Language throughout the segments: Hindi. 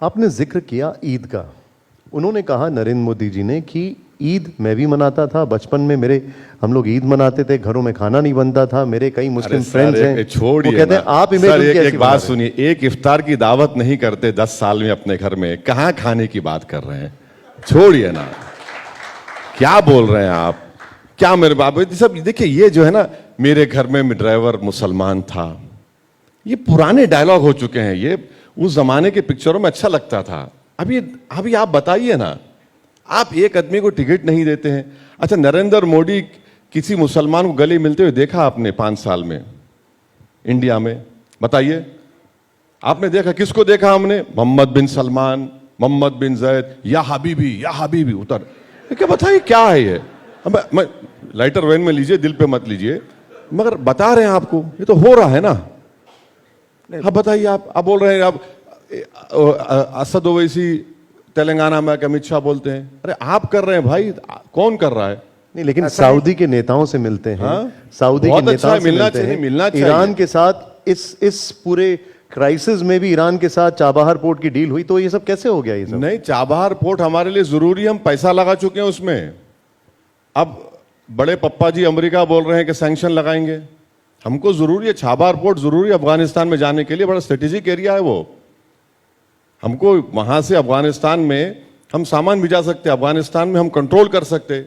आपने जिक्र किया ईद का। उन्होंने कहा नरेंद्र मोदी जी ने कि ईद मैं भी मनाता था, बचपन में हम लोग ईद मनाते थे, घरों में खाना नहीं बनता था, मेरे कई मुस्लिम फ्रेंड्स हैं। वो कहते हैं आप इमेज सर, उनकी ऐसी एक बना बात रहे हैं। सुनिए, एक इफ्तार की दावत नहीं करते 10 साल में अपने घर में, कहां खाने की बात कर रहे हैं? छोड़िए ना, क्या बोल रहे हैं आप? क्या मेरे बाबू सब देखिए, ये जो है ना, मेरे घर में ड्राइवर मुसलमान था, ये पुराने डायलॉग हो चुके हैं। ये उस जमाने के पिक्चरों में अच्छा लगता था। अभी आप बताइए ना, आप एक आदमी को टिकट नहीं देते हैं। अच्छा, नरेंद्र मोदी किसी मुसलमान को गले मिलते हुए देखा आपने 5 साल में इंडिया में? बताइए, आपने देखा? किसको देखा हमने? मोहम्मद बिन सलमान, मोहम्मद बिन जैद, या हबीबी उतर। क्या बताइए, क्या है ये? मैं लाइटर वेन में लीजिए, दिल पे मत लीजिए, मगर बता रहे हैं आपको, ये तो हो रहा है ना। हाँ बताइए, आप बोल रहे हैं आप असद ओवैसी तेलंगाना में अमित शाह बोलते हैं। अरे आप कर रहे हैं भाई, कौन कर रहा है? नहीं, लेकिन सऊदी के नेताओं से मिलते हैं। हाँ? सऊदी के बहुत अच्छा नेताओं है, से मिलना मिलते चाहिए, हैं। मिलना चाहिए। ईरान के साथ इस पूरे क्राइसिस में भी ईरान के साथ चाबहार पोर्ट की डील हुई, तो ये सब कैसे हो गया? ये सब नहीं, चाबहार पोर्ट हमारे लिए जरूरी, हम पैसा लगा चुके हैं उसमें। अब बड़े पप्पा जी अमेरिका बोल रहे हैं कि सैंक्शन लगाएंगे, हमको जरूरी है, चाबहार पोर्ट जरूरी है अफगानिस्तान में जाने के लिए, बड़ा स्ट्रेटेजिक एरिया है वो। हमको वहां से अफगानिस्तान में हम सामान भी जा सकते हैं, अफगानिस्तान में हम कंट्रोल कर सकते,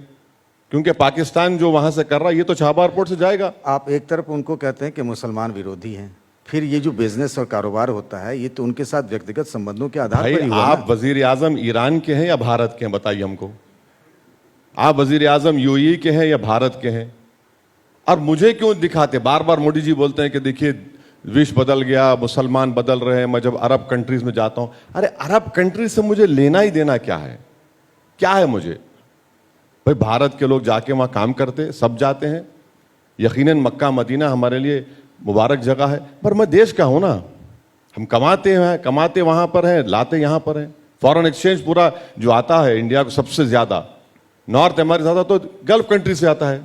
क्योंकि पाकिस्तान जो वहां से कर रहा है, ये तो चाबहार पोर्ट से जाएगा। आप एक तरफ उनको कहते हैं कि मुसलमान विरोधी हैं, फिर ये जो बिजनेस और कारोबार होता है, ये तो उनके साथ व्यक्तिगत संबंधों के आधार पर ही हुआ आप ना? वजीर आजम ईरान के हैं या भारत के हैं? बताइए हमको। आप वजीर आजम यूएई के हैं या भारत के हैं? और मुझे क्यों दिखाते? बार बार मोदी जी बोलते हैं कि देखिए विश्व बदल गया, मुसलमान बदल रहे हैं, मैं जब अरब कंट्रीज में जाता हूं। अरे अरब कंट्रीज से मुझे लेना ही देना क्या है? क्या है मुझे? भाई भारत के लोग जाके वहां काम करते, सब जाते हैं, यकीनन मक्का मदीना हमारे लिए मुबारक जगह है, पर मैं देश का हूं ना। हम कमाते हैं, कमाते वहां पर हैं, लाते यहां पर हैं। फॉरेन एक्सचेंज पूरा जो आता है इंडिया को सबसे ज्यादा, नॉर्थ अमेरिका ज्यादा तो गल्फ कंट्री से आता है।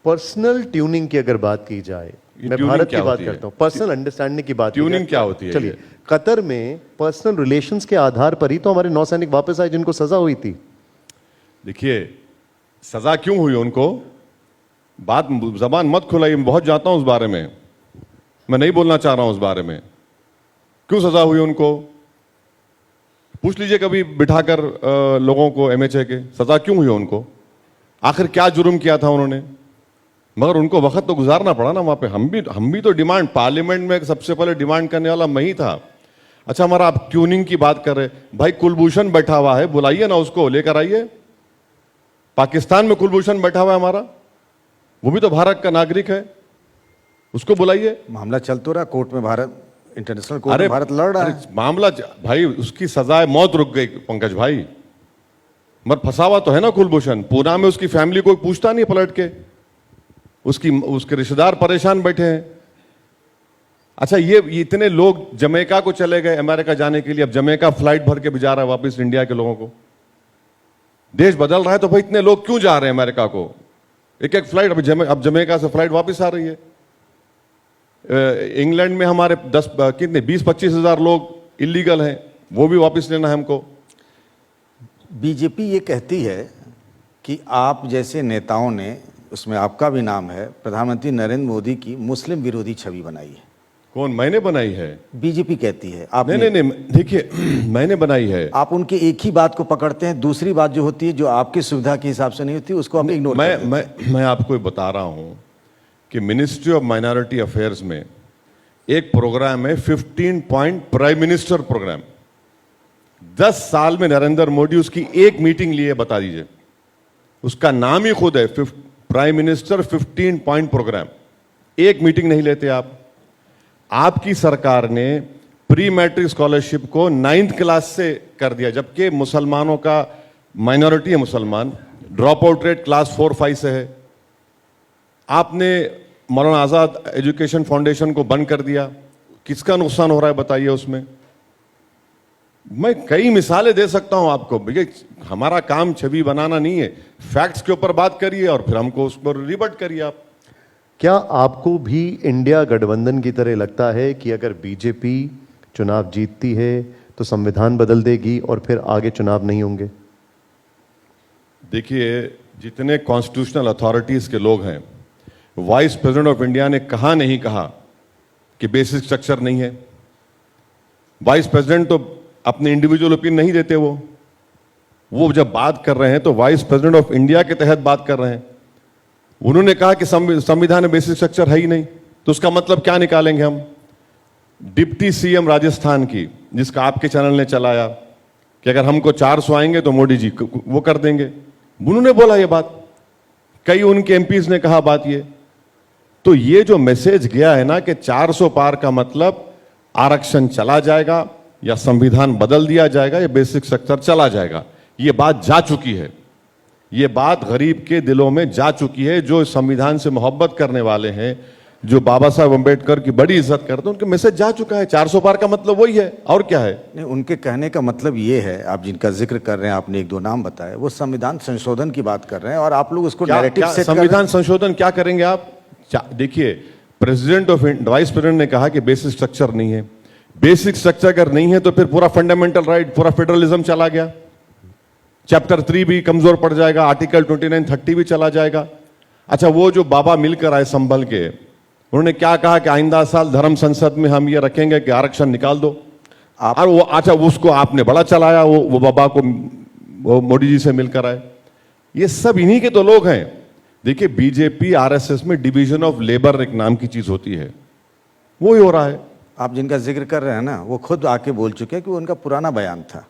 पर्सनल ट्यूनिंग की अगर बात की जाए, मैं ट्यूनिंग भारत क्या की बात होती है? करता हूं, पर्सनल अंडरस्टैंडिंग की बात की ट्यूनिंग जाए, क्या होती है? चलिए, कतर में पर्सनल रिलेशंस के आधार पर ही तो हमारे नौसैनिक वापस आए जिनको सजा हुई थी। देखिए, सजा क्यों हुई उनको? बात जबान मत खुलाई, मैं बहुत जाता हूं उस बारे में, मैं नहीं बोलना चाह रहा हूं उस बारे में। क्यों सजा हुई उनको? पूछ लीजिए कभी बिठाकर लोगों को, एमएचए के, सजा क्यों हुई उनको? आखिर क्या जुर्म किया था उन्होंने? मगर उनको वक्त तो गुजारना पड़ा ना वहां पे। हम भी तो डिमांड, पार्लियामेंट में सबसे पहले डिमांड करने वाला मैं ही था। अच्छा, हमारा आप ट्यूनिंग की बात कर रहे, भाई कुलभूषण बैठा हुआ है, बुलाइए ना उसको, लेकर आइए। पाकिस्तान में कुलभूषण बैठा हुआ है हमारा, वो भी तो भारत का नागरिक है, उसको बुलाइए। मामला चल तो रहा कोर्ट में, भारत इंटरनेशनल कोर्ट में भारत लड़ रहा है। मामला भाई, उसकी सजाए मौत रुक गई पंकज भाई, मगर फंसा हुआ तो है ना कुलभूषण। पूना में उसकी फैमिली कोई पूछता नहीं पलट के, उसके रिश्तेदार परेशान बैठे हैं। अच्छा, ये इतने लोग जमैका को चले गए अमेरिका जाने के लिए, अब जमैका फ्लाइट भर के भी जा रहा है वापस इंडिया के लोगों को। देश बदल रहा है तो भाई इतने लोग क्यों जा रहे हैं अमेरिका को? एक एक फ्लाइट, अब जमैका से फ्लाइट वापस आ रही है। इंग्लैंड में हमारे 20-25 हजार लोग इलीगल हैं, वो भी वापस लेना है हमको। बीजेपी ये कहती है कि आप जैसे नेताओं ने, उसमें आपका भी नाम है, प्रधानमंत्री नरेंद्र मोदी की मुस्लिम विरोधी छवि बनाई है। कौन? मैंने बनाई है? बीजेपी कहती है। आप नहीं, देखिए मैंने बनाई है। आप उनकी एक ही बात को पकड़ते हैं, दूसरी बात जो होती है, जो आपकी सुविधा के हिसाब से नहीं होती, उसको आप इग्नोर करते हैं। मैं आपको बता रहा हूं कि मिनिस्ट्री ऑफ माइनॉरिटी अफेयर्स में एक प्रोग्राम है, 15 पॉइंट प्राइम मिनिस्टर प्रोग्राम। 10 साल में नरेंद्र मोदी उसकी एक मीटिंग लिए, बता दीजिए। उसका नाम ही खुद है प्राइम मिनिस्टर 15 पॉइंट प्रोग्राम। एक मीटिंग नहीं लेते आप। आपकी सरकार ने प्री मैट्रिक स्कॉलरशिप को 9th क्लास से कर दिया, जबकि मुसलमानों का माइनॉरिटी है, मुसलमान ड्रॉप आउट रेट क्लास 4-5 से है। आपने मौलाना आजाद एजुकेशन फाउंडेशन को बंद कर दिया। किसका नुकसान हो रहा है बताइए उसमें? मैं कई मिसालें दे सकता हूं आपको। भैया, हमारा काम छवि बनाना नहीं है, फैक्ट्स के ऊपर बात करिए और फिर हमको उस पर रिबट करिए आप। क्या आपको भी इंडिया गठबंधन की तरह लगता है कि अगर बीजेपी चुनाव जीतती है तो संविधान बदल देगी और फिर आगे चुनाव नहीं होंगे? देखिए, जितने कॉन्स्टिट्यूशनल अथॉरिटीज के लोग हैं, वाइस प्रेसिडेंट ऑफ इंडिया ने कहा नहीं कहा कि बेसिक स्ट्रक्चर नहीं है। वाइस प्रेसिडेंट तो अपने इंडिविजुअल ओपिनियन नहीं देते। वो जब बात कर रहे हैं तो वाइस प्रेसिडेंट ऑफ इंडिया के तहत बात कर रहे हैं। उन्होंने कहा कि संविधान में बेसिक स्ट्रक्चर है ही नहीं, तो उसका मतलब क्या निकालेंगे हम? डिप्टी सीएम राजस्थान की, जिसका आपके चैनल ने चलाया कि अगर हमको 400 आएंगे तो मोदी जी वो कर देंगे, उन्होंने बोला ये बात। कई उनके एमपीज ने कहा बात ये। तो ये जो मैसेज गया है ना कि 400 पार का मतलब आरक्षण चला जाएगा या संविधान बदल दिया जाएगा या बेसिक स्ट्रक्चर चला जाएगा, ये बात जा चुकी है। ये बात गरीब के दिलों में जा चुकी है। जो संविधान से मोहब्बत करने वाले हैं, जो बाबा साहब अम्बेडकर की बड़ी इज्जत करते हैं, उनके मैसेज जा चुका है। 400 पार का मतलब वही है, और क्या है? नहीं, उनके कहने का मतलब ये है, आप जिनका जिक्र कर रहे हैं, आपने एक दो नाम बताए, वो संविधान संशोधन की बात कर रहे हैं और आप लोग उसको नैरेटिव सेट कर रहे हैं। संविधान संशोधन क्या करेंगे आप? देखिए, प्रेसिडेंट ऑफ वाइस प्रेसिडेंट ने कहा कि बेसिक स्ट्रक्चर नहीं है। बेसिक स्ट्रक्चर अगर नहीं है तो फिर पूरा फंडामेंटल राइट, पूरा फेडरलिज्म चला गया। चैप्टर 3 भी कमजोर पड़ जाएगा, आर्टिकल 29, 30 भी चला जाएगा। अच्छा, वो जो बाबा मिलकर आए संभल के, उन्होंने क्या कहा कि आइंदा साल धर्म संसद में हम ये रखेंगे कि आरक्षण निकाल दो। और वो, अच्छा, उसको आपने बड़ा चलाया, वो बाबा को वो मोदी जी से मिलकर आए। ये सब इन्हीं के तो लोग हैं। देखिए, बीजेपी आरएसएस में डिवीजन ऑफ लेबर एक नाम की चीज होती है, वो ही हो रहा है। आप जिनका जिक्र कर रहे हैं ना, वो खुद आके बोल चुके हैं कि वो उनका पुराना बयान था।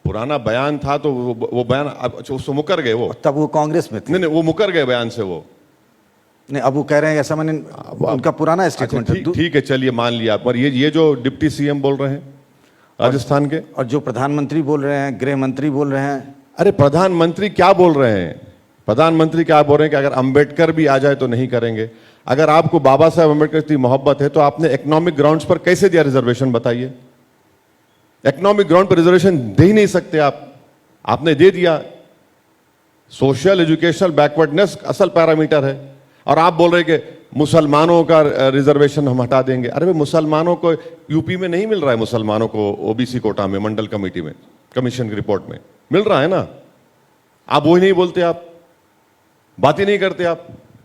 पुराना बयान था तो वो बयान उससे मुकर गए। वो तब वो कांग्रेस में थे। नहीं, वो मुकर गए बयान से। वो नहीं, अब वो कह रहे हैं ऐसा, मैंने उनका पुराना स्टेटमेंट है। ठीक है, चलिए मान लिया। पर ये जो डिप्टी सीएम बोल रहे हैं राजस्थान के, और जो प्रधानमंत्री बोल रहे हैं, गृह मंत्री बोल रहे हैं। अरे प्रधानमंत्री क्या बोल रहे हैं? प्रधानमंत्री क्या बोल रहे हैं कि अगर अंबेडकर भी आ जाए तो नहीं करेंगे। अगर आपको बाबा साहब अंबेडकर की मोहब्बत है तो आपने इकोनॉमिक ग्राउंड्स पर कैसे दिया रिजर्वेशन, बताइए? इकोनॉमिक ग्राउंड पर रिजर्वेशन दे ही नहीं सकते आप, आपने दे दिया। सोशल एजुकेशनल बैकवर्डनेस असल पैरामीटर है, और आप बोल रहे कि मुसलमानों का रिजर्वेशन हम हटा देंगे। अरे भाई, मुसलमानों को यूपी में नहीं मिल रहा है, मुसलमानों को ओबीसी कोटा में, मंडल कमेटी में, कमीशन की रिपोर्ट में मिल रहा है ना। आप वही नहीं बोलते, आप बात ही नहीं करते आप।